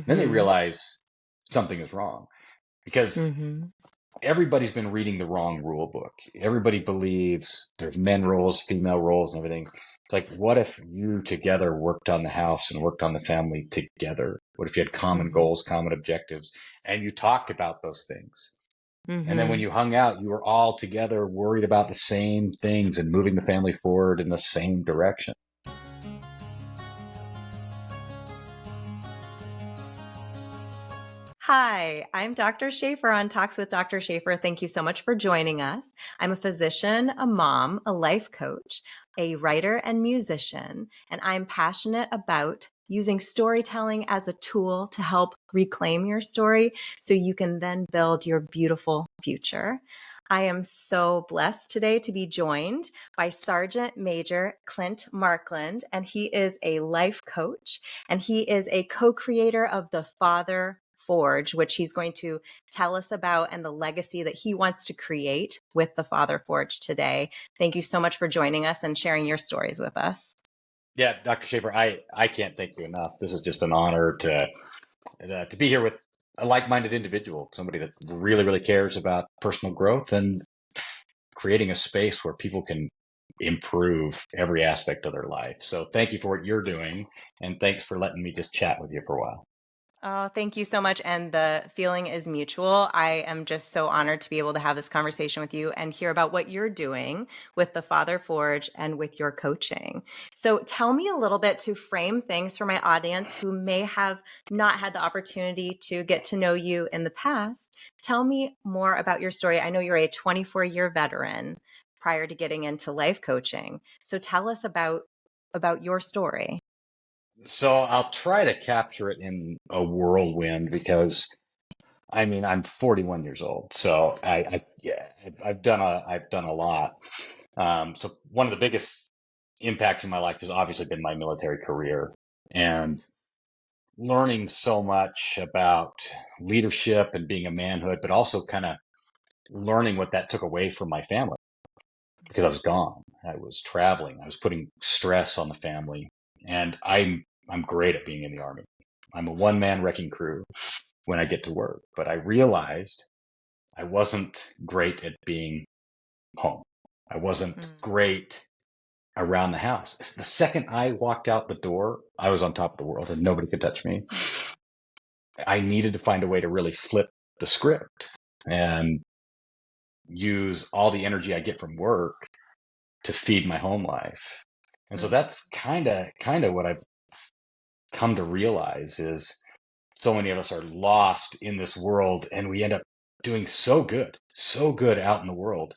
Then they Mm-hmm. realize something is wrong because Mm-hmm. everybody's been reading the wrong rule book. Everybody believes there's men roles, female roles, and everything. It's like, what if you together worked on the house and worked on the family together? What if you had common Mm-hmm. goals, common objectives, and you talked about those things? And then when Mm-hmm. you hung out, you were all together worried about the same things and moving the family forward in the same direction. Hi, I'm Dr. Shafer on Talks with Dr. Shafer. Thank you so much for joining us. I'm a physician, a mom, a life coach, a writer, and musician, and I'm passionate about using storytelling as a tool to help reclaim your story so you can then build your beautiful future. I am so blessed today to be joined by Sergeant Major Clint Markland, and he is a life coach and he is a co-creator of the Father Forge, which he's going to tell us about and the legacy that he wants to create with the Father Forge today. Thank you so much for joining us and sharing your stories with us. Yeah, Dr. Shafer, I can't thank you enough. This is just an honor to be here with a like-minded individual, somebody that really, really cares about personal growth and creating a space where people can improve every aspect of their life. So thank you for what you're doing, and thanks for letting me just chat with you for a while. Oh, thank you so much. And the feeling is mutual. I am just so honored to be able to have this conversation with you and hear about what you're doing with the Father Forge and with your coaching. So tell me a little bit to frame things for my audience who may have not had the opportunity to get to know you in the past. Tell me more about your story. I know you're a 24-year veteran prior to getting into life coaching. So tell us about your story. So I'll try to capture it in a whirlwind because I mean I'm 41 years old, so yeah, I've done a lot. So one of the biggest impacts in my life has obviously been my military career and learning so much about leadership and being a manhood, but also kind of learning what that took away from my family because I was gone. I was traveling. I was putting stress on the family, and I'm great at being in the Army. I'm a one-man wrecking crew when I get to work, but I realized I wasn't great at being home. I wasn't great around the house. The second I walked out the door, I was on top of the world and nobody could touch me. I needed to find a way to really flip the script and use all the energy I get from work to feed my home life. And so Mm-hmm. that's kind of what I've come to realize is so many of us are lost in this world and we end up doing so good out in the world.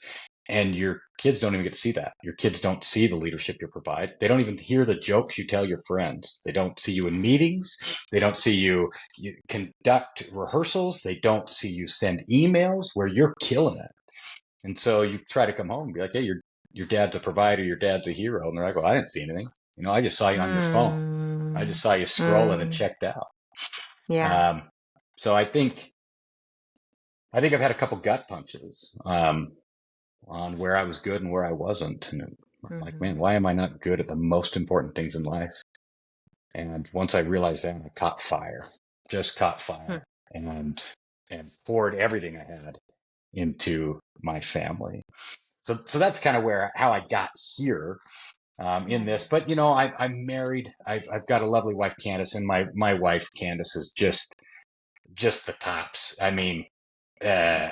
And your kids don't even get to see that. Your kids don't see the leadership you provide. They don't even hear the jokes you tell your friends. They don't see you in meetings. They don't see you conduct rehearsals. They don't see you send emails where you're killing it. And so you try to come home and be like, hey, your dad's a provider, your dad's a hero. And they're like, well, I didn't see anything. You know, I just saw you on your phone. I Mm, just saw you scrolling and mm, checked out. yeah. Um, so I think I've had a couple gut punches on where I was good and where I wasn't. And I'm like, man, Hmm. why am I not good at the most important things in life? And once I realized that, I caught fire, just caught Hmm. fire, and poured everything I had into my family. So that's kind of where how I got here in Yeah. this. But you know, I'm married. I've got a lovely wife, Candace, and my wife, Candace, is just the tops. I mean, uh,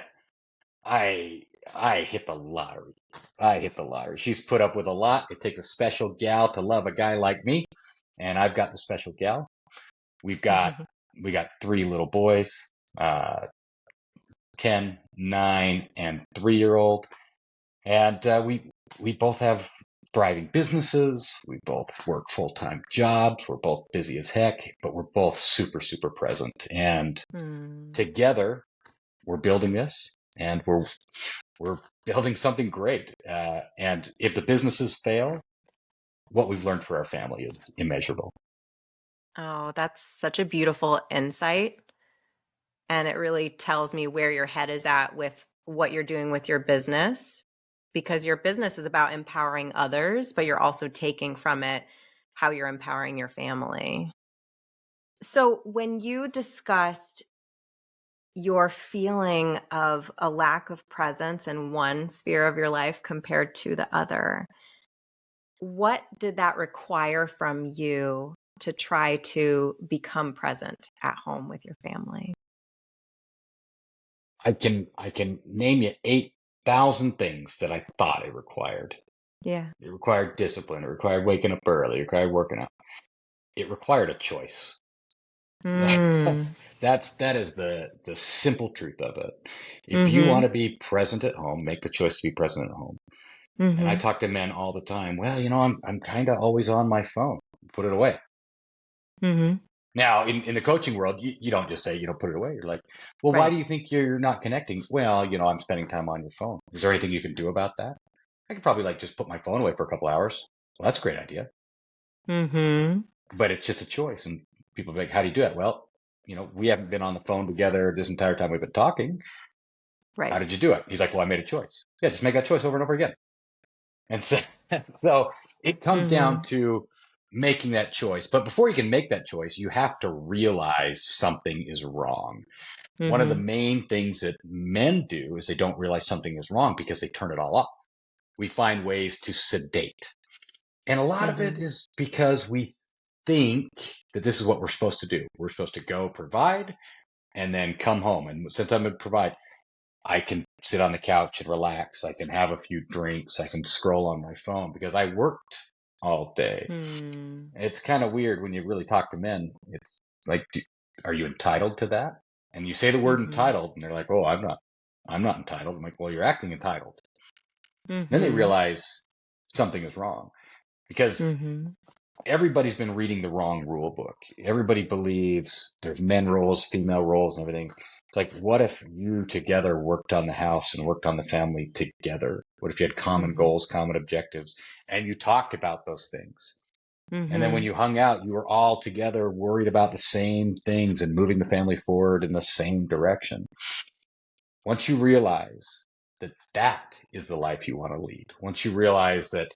I I hit the lottery. I hit the lottery. She's put up with a lot. It takes a special gal to love a guy like me, and I've got the special gal. We've got we got three little boys, uh, 10, 9, and 3-year old, and we both have thriving businesses. We both work full-time jobs. We're both busy as heck, but we're both super present. And Hmm. together, we're building this, and we're building something great. And if the businesses fail, what we've learned for our family is immeasurable. Oh, that's such a beautiful insight. And it really tells me where your head is at with what you're doing with your business, because your business is about empowering others, but you're also taking from it how you're empowering your family. So when you discussed your feeling of a lack of presence in one sphere of your life compared to the other, what did that require from you to try to become present at home with your family? I can name you 8,000 things that I thought it required. Yeah. It required discipline. It required waking up early. It required working out. It required a choice. Mm. That is the simple truth of it. If you want Mhm. to be present at home, make the choice to be present at home. And I Mhm. talk to men all the time. Well, I'm kind of always on my phone. Put it away. Mhm. Now, in the coaching world, you don't just say, put it away. You're like, well, why Right. do you think you're not connecting? Well, I'm spending time on your phone. Is there anything you can do about that? I could probably just put my phone away for a couple hours. Well, that's a great idea. Mhm. But it's just a choice. And people are like, how do you do it? Well, we haven't been on the phone together this entire time we've been talking. How Right. did you do it? He's like, well, I made a choice. Yeah, just make that choice over and over again. And so, so it comes down Mhm. to making that choice. But before you can make that choice, you have to realize something is wrong. One of the Mhm. main things that men do is they don't realize something is wrong because they turn it all off. We find ways to sedate. And a lot of it Mhm. is because we think that this is what we're supposed to do. We're supposed to go provide and then come home. And since I'm going to provide, I can sit on the couch and relax. I can have a few drinks. I can scroll on my phone because I worked all day. Hmm. It's kind of weird when you really talk to men. It's like, are you entitled to that? And you say the word Mhm. entitled, and they're like, "Oh, I'm not entitled." I'm like, "Well, you're acting entitled." Then they Mhm. realize something is wrong because Mhm. everybody's been reading the wrong rule book. Everybody believes there's men roles, female roles, and everything. It's like, what if you together worked on the house and worked on the family together? What if you had common Mhm. goals, common objectives, and you talked about those things? And then when Mhm. you hung out, you were all together worried about the same things and moving the family forward in the same direction. Once you realize that that is the life you want to lead, once you realize that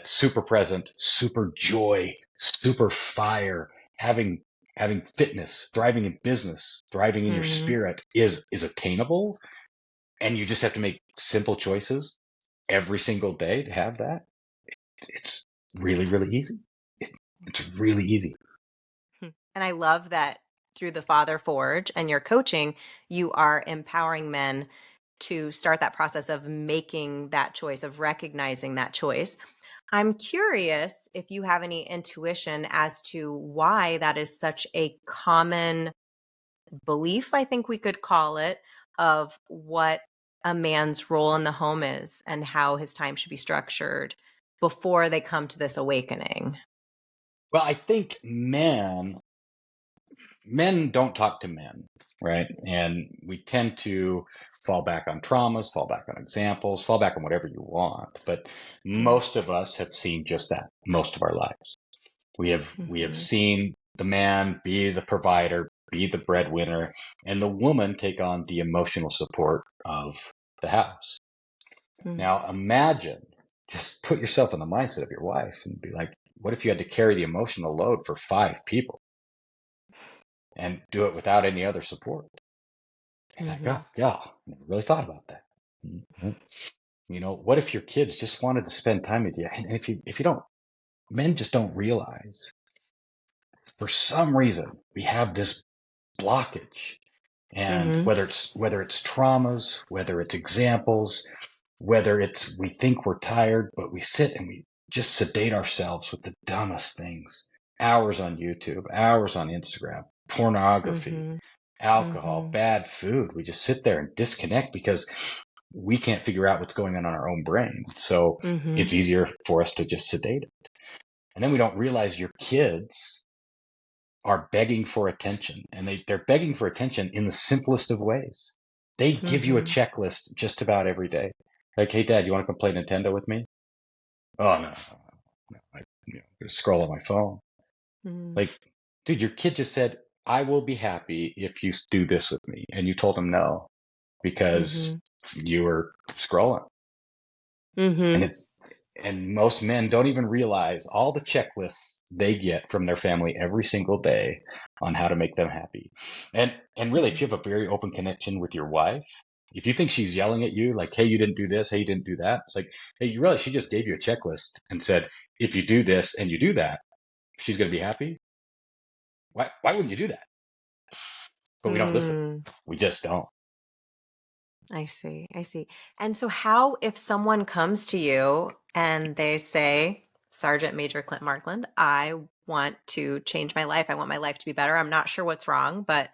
super present, super joy, super fire, having fitness, thriving in business, thriving in your Mhm. spirit is attainable, and you just have to make simple choices every single day to have that, it's really, really easy. It, it's really easy. And I love that through the Father Forge and your coaching, you are empowering men to start that process of making that choice, of recognizing that choice. I'm curious if you have any intuition as to why that is such a common belief, I think we could call it, of what a man's role in the home is and how his time should be structured before they come to this awakening. Well, I think men don't talk to men, right? And we tend to fall back on traumas, fall back on examples, fall back on whatever you want. But Yeah. most of us have seen just that most of our lives. We have Mm-hmm. seen the man be the provider, be the breadwinner, and the woman take on the emotional support of the house. Now imagine, just put yourself in the mindset of your wife and be like, what if you had to carry the emotional load for 5 people and do it without any other support? And like, Mm-hmm. oh, yeah, I never really thought about that. Mhm. What if your kids just wanted to spend time with you? And if you don't, men just don't realize for some reason we have this blockage. And Mm-hmm. whether it's traumas, whether it's examples, whether it's we think we're tired, but we sit and we just sedate ourselves with the dumbest things. Hours on YouTube, hours on Instagram, pornography, Mm-hmm. alcohol, Mm-hmm. bad food. We just sit there and disconnect because we can't figure out what's going on in our own brain. So Mm-hmm. it's easier for us to just sedate it. And then we don't realize your kids are begging for attention, and they're begging for attention in the simplest of ways. They give you a Mm-hmm. checklist just about every day. Like, hey, Dad, you want to come play Nintendo with me? Oh, no, no. I'm gonna scroll on my phone. Mm-hmm. Like, dude, your kid just said, I will be happy if you do this with me. And you told him no because Mm-hmm. you were scrolling. And Mm-hmm. And most men don't even realize all the checklists they get from their family every single day on how to make them happy. And really, if you have a very open connection with your wife, if you think she's yelling at you like, hey, you didn't do this, hey, you didn't do that, it's like, hey, you realize she just gave you a checklist and said, if you do this and you do that, she's going to be happy. Why wouldn't you do that? But we don't listen. Mm, We just don't. I see. I see. And so, how, if someone comes to you and they say, Sergeant Major Clint Markland, I want to change my life. I want my life to be better. I'm not sure what's wrong, but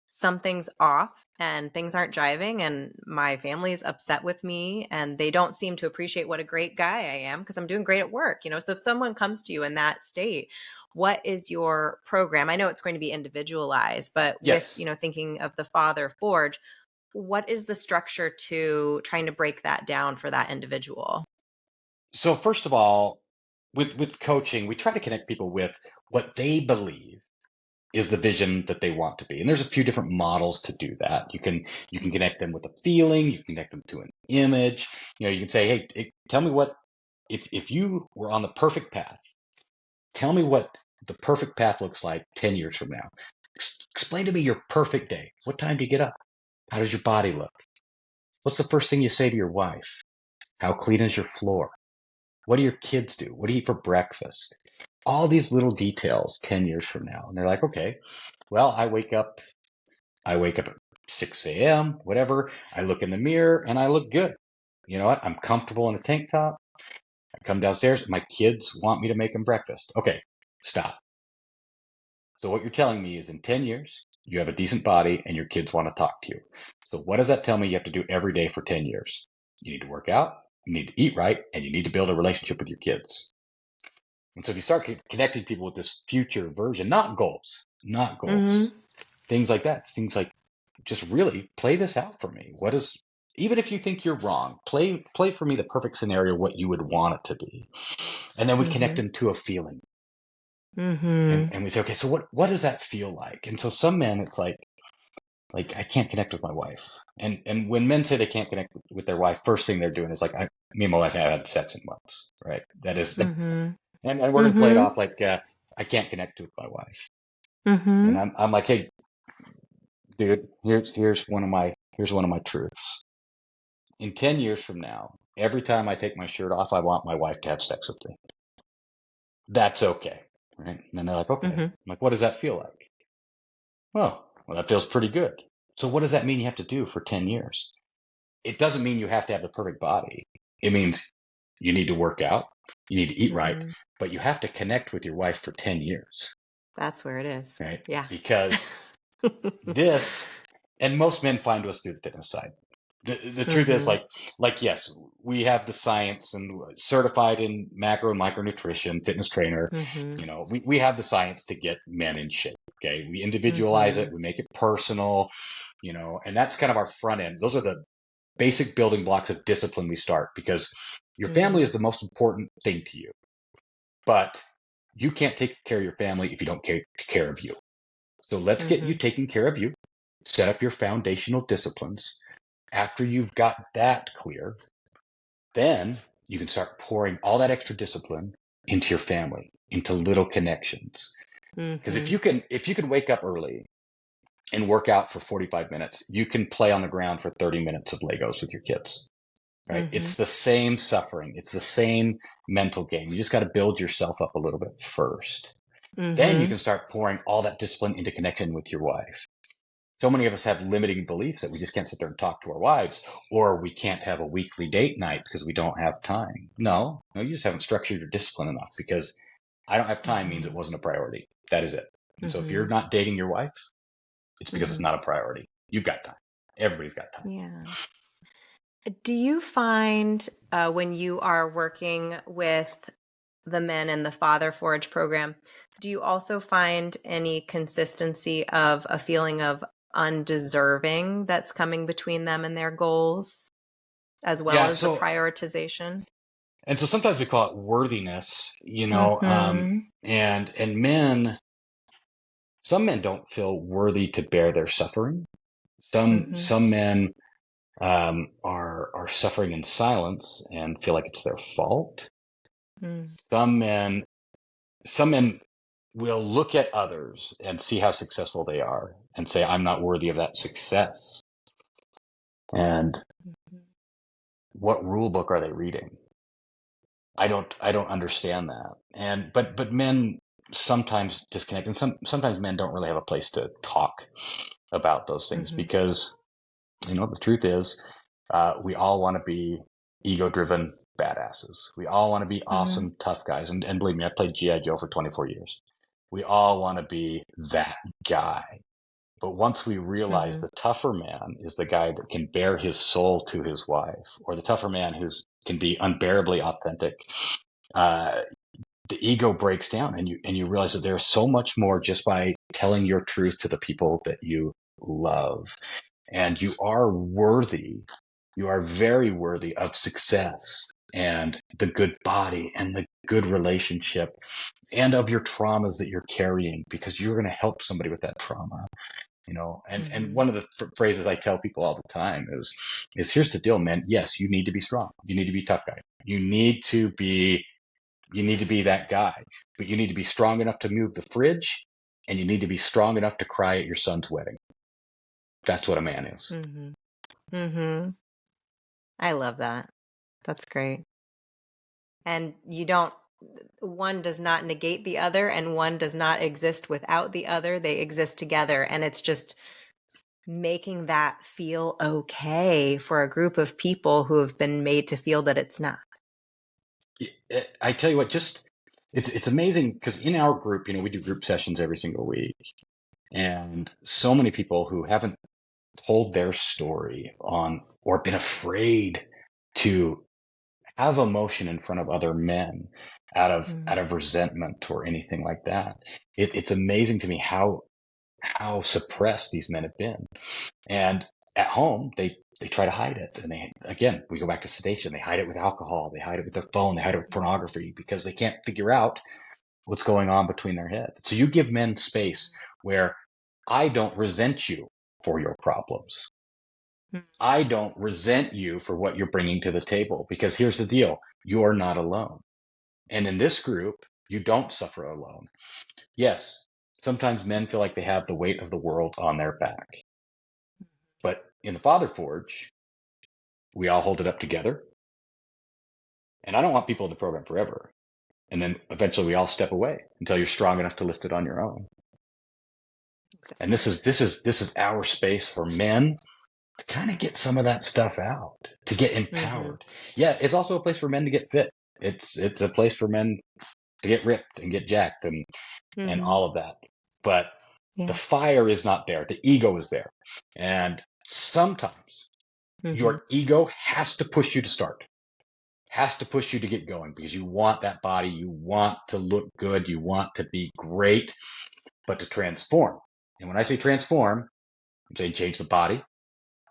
something's off and things aren't jiving and my family's upset with me and they don't seem to appreciate what a great guy I am because I'm doing great at work. So if someone comes to you in that state, what is your program? I know it's going to be individualized, but with, Yes. thinking of the Father Forge, what is the structure to trying to break that down for that individual? So first of all, with coaching, we try to connect people with what they believe is the vision that they want to be. And there's a few different models to do that. You can connect them with a feeling, you can connect them to an image. You can say, hey, tell me what if you were on the perfect path, tell me what the perfect path looks like 10 years from now. Explain to me your perfect day. What time do you get up? How does your body look? What's the first thing you say to your wife? How clean is your floor? What do your kids do? What do you eat for breakfast? All these little details 10 years from now. And they're like, okay, well, I wake up at 6 a.m., whatever. I look in the mirror and I look good. You know what? I'm comfortable in a tank top. I come downstairs. My kids want me to make them breakfast. Okay, stop. So what you're telling me is in 10 years, you have a decent body and your kids want to talk to you. So what does that tell me you have to do every day for 10 years? You need to work out, you need to eat right, and you need to build a relationship with your kids. And so if you start connecting people with this future version, not goals, Mm-hmm. things like that, things like just really play this out for me. Even if you think you're wrong, play for me the perfect scenario, what you would want it to be. And then we connect Mm-hmm. them to a feeling. Mm-hmm. And we say, okay, so what does that feel like? And so some men, it's like I can't connect with my wife. And when men say they can't connect with their wife, first thing they're doing is like, me and my wife haven't had sex in months, right? That is, Mm-hmm. and we're gonna play it Mm-hmm. off like I can't connect with my wife. And Mm-hmm. I'm like, hey, dude, here's one of my truths. In 10 years from now, every time I take my shirt off, I want my wife to have sex with me. That's okay, right? And then they're like, okay. I'm Mm-hmm. like, what does that feel like? Well, that feels pretty good. So what does that mean you have to do for 10 years? It doesn't mean you have to have the perfect body. It means you need to work out, you need to eat right, Mm-hmm. but you have to connect with your wife for 10 years, That's where it is. right? Yeah. Because this, and most men find us through the fitness side. The truth is Mm-hmm. yes, we have the science and certified in macro and micronutrition, fitness trainer. Mm-hmm. We have the science to get men in shape. Okay. We individualize Mm-hmm. it. We make it personal, and that's kind of our front end. Those are the basic building blocks of discipline we start because your family Mm-hmm. is the most important thing to you, but you can't take care of your family if you don't take care of you. So let's get Mm-hmm. you taking care of you, set up your foundational disciplines. After you've got that clear, then you can start pouring all that extra discipline into your family, into little connections. Because if Mm-hmm. you can wake up early and work out for 45 minutes, you can play on the ground for 30 minutes of Legos with your kids, right? Mm-hmm. It's the same suffering. It's the same mental game. You just got to build yourself up a little bit first. Then you Mm-hmm. can start pouring all that discipline into connection with your wife. So many of us have limiting beliefs that we just can't sit there and talk to our wives, or we can't have a weekly date night because we don't have time. No, you just haven't structured your discipline enough because I don't have time means it Mm-hmm. wasn't a priority. That is it. And so if you're Mm-hmm. not dating your wife, it's because it's Mm-hmm. not a priority. You've got time. Everybody's got time. Yeah. Do you find when you are working with the men in the Father Forge program, do you also find any consistency of a feeling of undeserving that's coming between them and their goals, as well Yeah. as the So, prioritization? and so sometimes we call it worthiness, Mm-hmm. and some men don't feel worthy to bear their suffering. Mm-hmm. Some men are suffering in silence and feel like it's their fault. Mm. Some men, some men will look at others and see how successful they are and say, I'm not worthy of that success. And what rule book are they reading? I don't understand that. And but men sometimes disconnect, and sometimes men don't really have a place to talk about those things Mm-hmm. because the truth is, we all want to be ego-driven badasses. We all want to be Mm-hmm. awesome, tough guys. And believe me, I played G.I. Joe for 24 years. We all want to be that guy. But once we realize Mm-hmm. the tougher man is the guy that can bare his soul to his wife, or the tougher man who can be unbearably authentic, uh, the ego breaks down, and you realize that there's so much more just by telling your truth to the people that you love, and you are worthy. You are very worthy of success and the good body and the good relationship and of your traumas that you're carrying, because you're going to help somebody with that trauma. And Mm-hmm. one of the phrases I tell people all the time is here's the deal, man. Yes, you need to be strong. You need to be a tough guy. You need to be that guy, but you need to be strong enough to move the fridge, and you need to be strong enough to cry at your son's wedding. That's what a man is. Mm-hmm. Mm-hmm. I love that. That's great. And one does not negate the other, and one does not exist without the other. They exist together. And it's just making that feel okay for a group of people who have been made to feel that it's not. I tell you what, just it's amazing because in our group, we do group sessions every single week, and so many people who haven't told their story on or been afraid to have emotion in front of other men out of Mm. out of resentment or anything like that. It's amazing to me how suppressed these men have been. And at home, they try to hide it. And we go back to sedation. They hide it with alcohol. They hide it with their phone. They hide it with pornography because they can't figure out what's going on between their heads. So you give men space where I don't resent you for your problems. Mm. I don't resent you for what you're bringing to the table, because here's the deal. You're not alone. And in this group, you don't suffer alone. Yes, sometimes men feel like they have the weight of the world on their back. But in the Father Forge, we all hold it up together. And I don't want people in the program forever. And then eventually we all step away until you're strong enough to lift it on your own. And Exactly. this is our space for men to kind of get some of that stuff out, to get Mm-hmm. empowered. Yeah, it's also a place for men to get fit. It's a place for men to get ripped and get jacked and Mm-hmm. all of that. But the Yeah. fire is not there. The ego is there. And sometimes Mm-hmm. your ego has to push you to start, has to push you to get going, because you want that body. You want to look good. You want to be great, but to transform. And when I say transform, I'm saying change the body,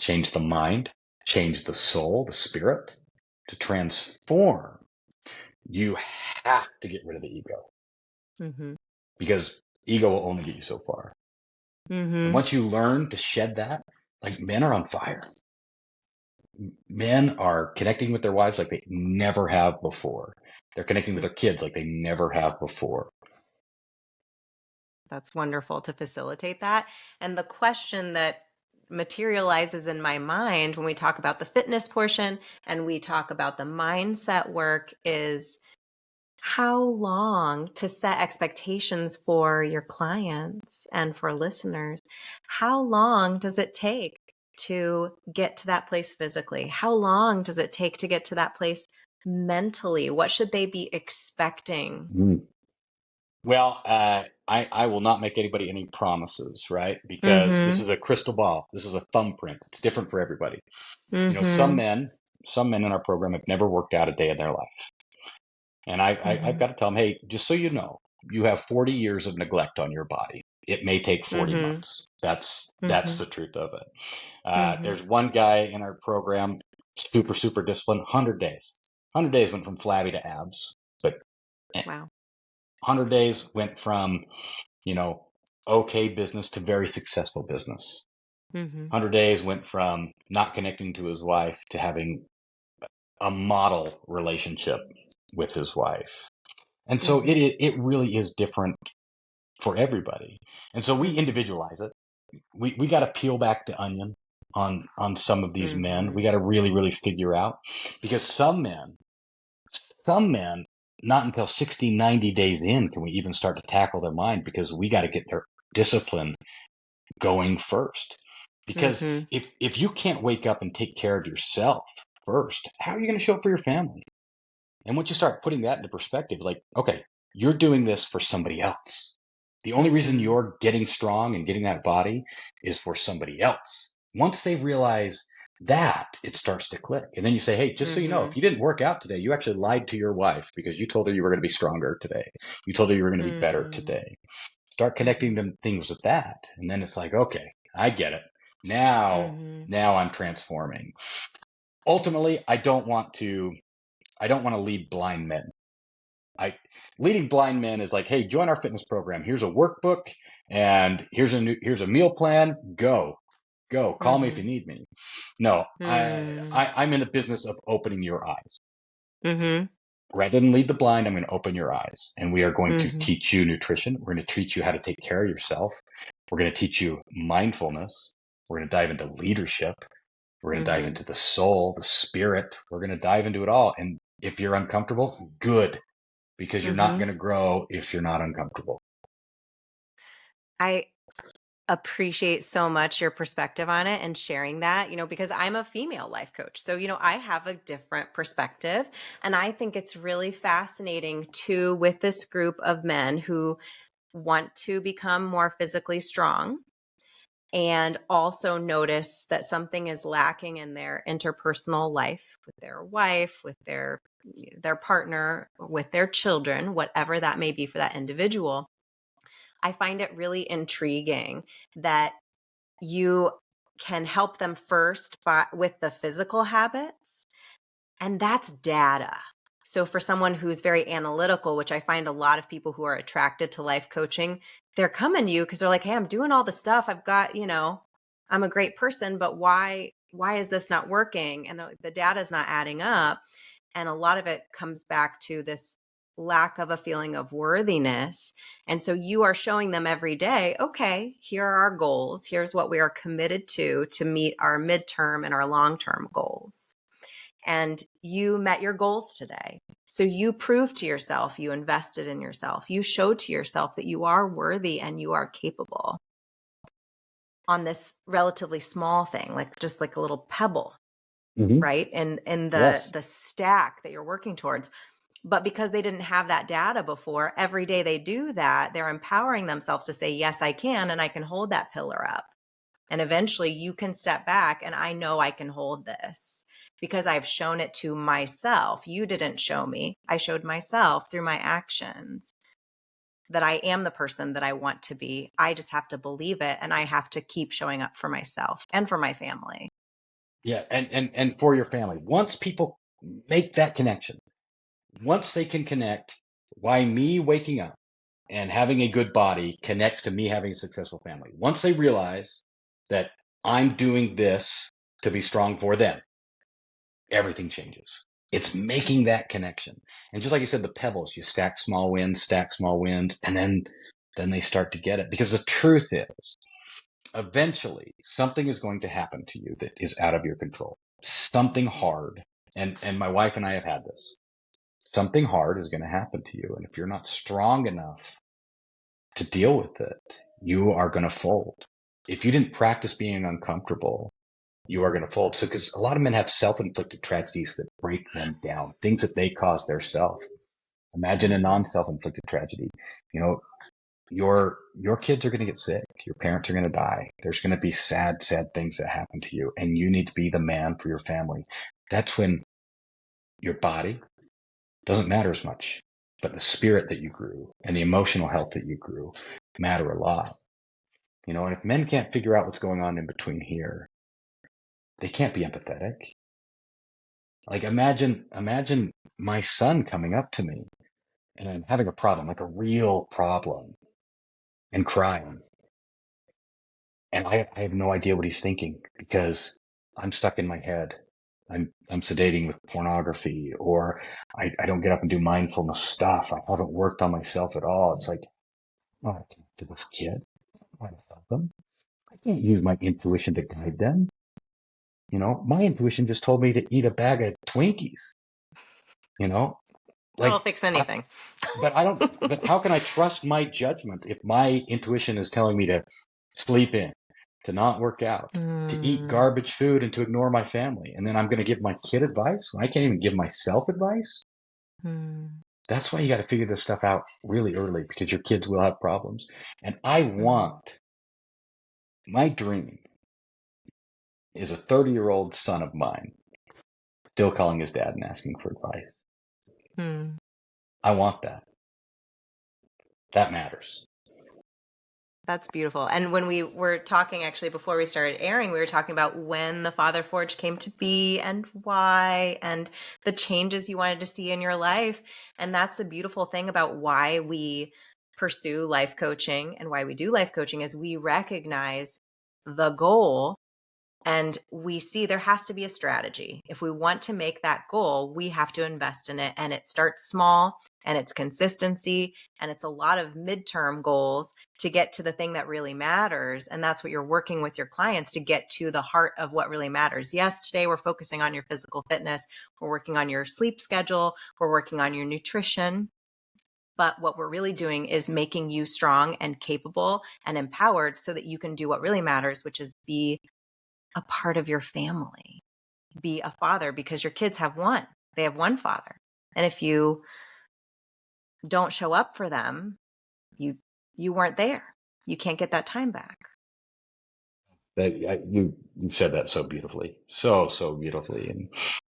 change the mind, change the soul, the spirit. To transform, you have to get rid of the ego, Mm-hmm. because ego will only get you so far. And Mm-hmm. once you learn to shed that, like, men are on fire. Men are connecting with their wives like they never have before. They're connecting with their kids like they never have before. That's wonderful to facilitate that. And the question that materializes in my mind when we talk about the fitness portion and we talk about the mindset work is how long to set expectations for your clients and for listeners. How long does it take to get to that place physically? How long does it take to get to that place mentally? What should they be expecting? Mm. Well, I will not make anybody any promises, right? Because this Mm-hmm. is a crystal ball. This is a thumbprint. It's different for everybody. Some Mm-hmm. men in our program have never worked out a day in their life. And I've Mm-hmm. got to tell them, hey, just so you know, you have 40 years of neglect on your body. It may take 40 Mm-hmm. months. That's Mm-hmm. the truth of it. Mm-hmm. There's one guy in our program, super, super disciplined, 100 days. 100 days went from flabby to abs, but Wow. 100 days went from, you know, okay business to very successful business. Mm-hmm. 100 days went from not connecting to his wife to having a model relationship. with his wife. And so Mm-hmm. it really is different for everybody. And so we Mm-hmm. individualize it. We got to peel back the onion on some of these men. We Mm-hmm. got to really, really figure out, because some men, not until 60, 90 days in can we even start to tackle their mind, because we got to get their discipline going first. Because Mm-hmm. if you can't wake up and take care of yourself first, how are you going to show up for your family? And once you start putting that into perspective, like, okay, you're doing this for somebody else. The only reason Mm-hmm. you're getting strong and getting that body is for somebody else. Once they realize that, it starts to click. And then you say, hey, just so you know, Mm-hmm. if you didn't work out today, you actually lied to your wife because you told her you were going to be stronger today. You told her you were going to be better Mm-hmm. today. Start connecting Mm-hmm. them things with that. And then it's like, okay, I get it. Now, Mm-hmm. now I'm transforming. Ultimately, I don't want to lead blind men. I Leading blind men is like, hey, join our fitness program. Here's a workbook and here's a meal plan. Go. Call me if Mm-hmm. you need me. No, Mm-hmm. I'm in the business of opening your eyes. Mm-hmm. Rather than lead the blind, I'm going to open your eyes. And we are going to Mm-hmm. teach you nutrition. We're going to teach you how to take care of yourself. We're going to teach you mindfulness. We're going to dive into leadership. We're going to dive Mm-hmm. into the soul, the spirit. We're going to dive into it all. And if you're uncomfortable, good, because you're not Mm-hmm. going to grow if you're not uncomfortable. I appreciate so much your perspective on it and sharing that, because I'm a female life coach. So, I have a different perspective. And I think it's really fascinating too with this group of men who want to become more physically strong and also notice that something is lacking in their interpersonal life with their wife, with their partner, with their children, whatever that may be for that individual. I find it really intriguing that you can help them first with the physical habits, and that's data. So for someone who's very analytical, which I find a lot of people who are attracted to life coaching, they're coming to you because they're like, hey, I'm doing all the stuff. I've got, I'm a great person, but why is this not working? And the data is not adding up. And a lot of it comes back to this lack of a feeling of worthiness. And so you are showing them every day, okay, here are our goals. Here's what we are committed to meet our midterm and our long-term goals. And you met your goals today. So you proved to yourself, you invested in yourself, you showed to yourself that you are worthy and you are capable on this relatively small thing, like just like a little pebble, Mm-hmm. right? And Yes. the stack that you're working towards. But because they didn't have that data before, every day they do that, they're empowering themselves to say, yes, I can, and I can hold that pillar up. And eventually you can step back and I know I can hold this because I've shown it to myself. You didn't show me. I showed myself through my actions that I am the person that I want to be. I just have to believe it, and I have to keep showing up for myself and for my family. Yeah. And for your family, once people make that connection, once they can connect why me waking up and having a good body connects to me having a successful family. Once they realize that I'm doing this to be strong for them, everything changes. It's making that connection. And just like you said, the pebbles, you stack small wins, and then they start to get it. Because the truth is, eventually something is going to happen to you that is out of your control. Something Mm-hmm. hard. And my wife and I have had this. Something hard is going to happen to you. And if you're not strong enough to deal with it, you are going to fold. If you didn't practice being uncomfortable, you are going to fold. So, because a lot of men have self-inflicted tragedies that break them down, things that they caused themselves. Imagine a Mm-hmm. non-self-inflicted tragedy. You know, your kids are going to get sick. Your parents are going to die. There's going to be sad, sad things that happen to you, and you need to be the man for your family. That's when your body doesn't matter as much, but the spirit that you grew and the emotional health that you grew matter a lot. And if men can't figure out what's going on in between here, they can't be empathetic. Like imagine my son coming up to me and having a problem, like a real problem, and crying. And I have no idea what he's thinking because I'm stuck in my head I'm sedating with pornography, or I don't get up and do mindfulness stuff. I haven't worked on myself at all. It's like, oh, I can't to this kid. I want to help them. I can't use my intuition to guide them. My intuition just told me to eat a bag of Twinkies. You know, That'll like, fix anything. but how can I trust my judgment if my intuition is telling me to sleep in, to not work out, to eat Mm, garbage food, and to ignore my family? And then I'm going to give my kid advice when I can't even give myself advice? mm, That's why you got to figure this stuff out really early, because your kids will have problems. And mm, my dream is a 30-year-old son of mine still calling his dad and asking for advice. mm. I want that. That matters. That's beautiful. And when we were talking, actually, before we started airing, we were talking about when the Father Forge came to be and why, and the changes you wanted to see in your life. And that's the beautiful thing about why we pursue life coaching and why we do life coaching is we recognize the goal and we see there has to be a strategy. If we want to make that goal, we have to invest in it. And it starts small and it's consistency and it's a lot of midterm goals to get to the thing that really matters. And that's what you're working with your clients to get to the heart of what really matters. Yes, today we're focusing on your physical fitness. We're working on your sleep schedule. We're working on your nutrition. But what we're really doing is making you strong and capable and empowered so that you can do what really matters, which is be a part of your family, be a father, because your kids have one. They have one father. And if you don't show up for them, you weren't there. You can't get that time back. You said that so beautifully, so beautifully,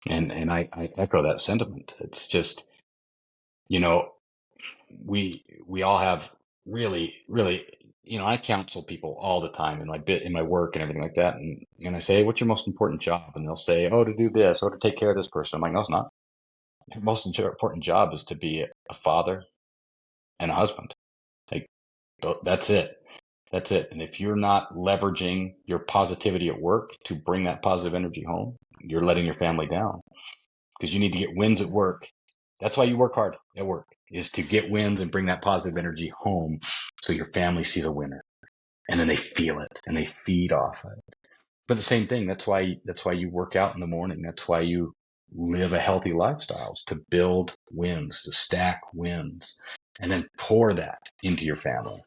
and I echo that sentiment. It's just, you know we all have really, I counsel people all the time in my work and everything like that, and I say, what's your most important job? And they'll say, oh, to do this, or to take care of this person. I'm like, no, it's not. Your most important job is to be a father and a husband. Like, that's it. That's it. And if you're not leveraging your positivity at work to bring that positive energy home, you're letting your family down, because you need to get wins at work. That's why you work hard at work, is to get wins and bring that positive energy home so your family sees a winner, and then they feel it and they feed off it. But the same thing, that's why you work out in the morning. That's why you live a healthy lifestyle, is to build wins, to stack wins, and then pour that into your family.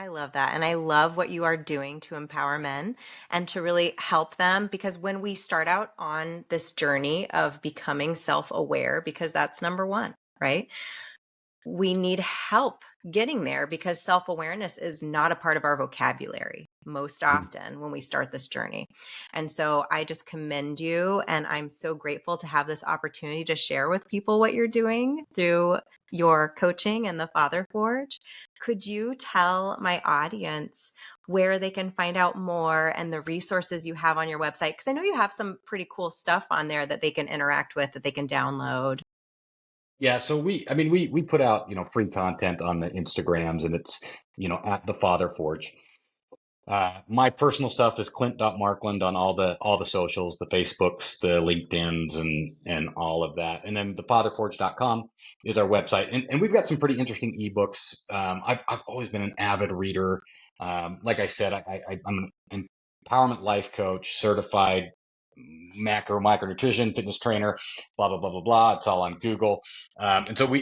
I love that. And I love what you are doing to empower men and to really help them. Because when we start out on this journey of becoming self aware, because that's number one, right? We need help getting there because self awareness is not a part of our vocabulary most often when we start this journey. And so I just commend you. And I'm so grateful to have this opportunity to share with people what you're doing through your coaching and the Father Forge. Could you tell my audience where they can find out more and the resources you have on your website? Because I know you have some pretty cool stuff on there that they can interact with, that they can download. Yeah, so we put out, free content on the Instagrams, and it's, at the Father Forge. My personal stuff is Clint.Markland on all the socials, the Facebooks, the LinkedIn's, and all of that. And then thefatherforge.com is our website. And we've got some pretty interesting ebooks. I've always been an avid reader. Like I said, I'm an empowerment life coach, certified micronutrition fitness trainer, blah blah blah blah blah. It's all on Google. And so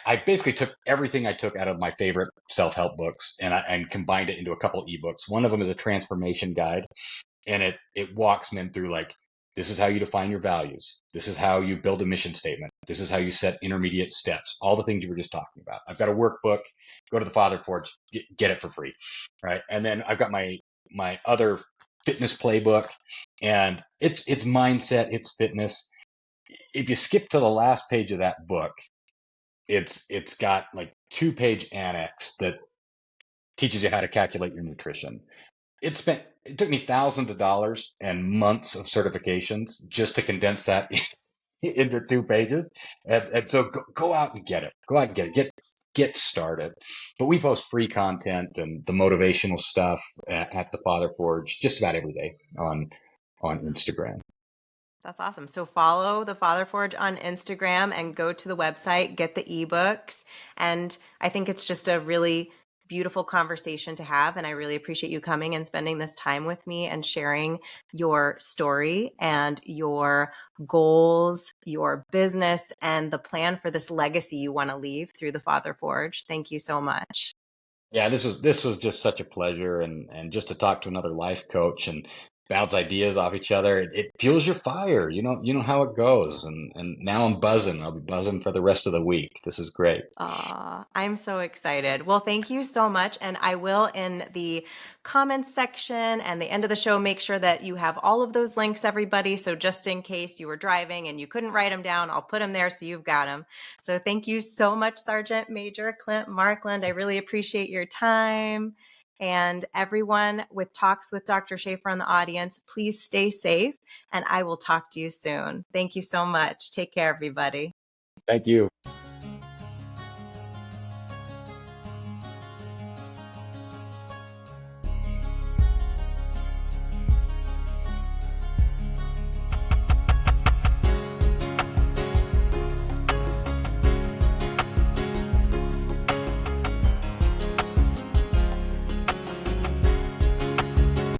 I basically took everything I took out of my favorite self-help books, and combined it into a couple ebooks. One of them is a transformation guide, and it walks men through, like, this is how you define your values. This is how you build a mission statement. This is how you set intermediate steps. All the things you were just talking about. I've got a workbook. Go to the Father Forge, get it for free, right? And then I've got my other fitness playbook, and it's mindset, it's fitness. If you skip to the last page of that book, it's got like 2-page annex that teaches you how to calculate your nutrition. It took me thousands of dollars and months of certifications just to condense that into 2 pages. And so go out and get it. Go out and get it. Get started. But we post free content and the motivational stuff at the Father Forge just about every day on Instagram. That's awesome. So follow the Father Forge on Instagram and go to the website, get the ebooks. And I think it's just a really beautiful conversation to have. And I really appreciate you coming and spending this time with me and sharing your story and your goals, your business, and the plan for this legacy you want to leave through the Father Forge. Thank you so much. Yeah, this was just such a pleasure, and just to talk to another life coach and bounce ideas off each other. It fuels your fire. You know how it goes. And now I'm buzzing. I'll be buzzing for the rest of the week. This is great. I'm so excited. Well, thank you so much. And I will, in the comments section and the end of the show, make sure that you have all of those links, everybody. So just in case you were driving and you couldn't write them down, I'll put them there so you've got them. So thank you so much, Sergeant Major Clint Markland. I really appreciate your time. And everyone with Talks with Dr. Shafer in the audience, please stay safe. And I will talk to you soon. Thank you so much. Take care, everybody. Thank you.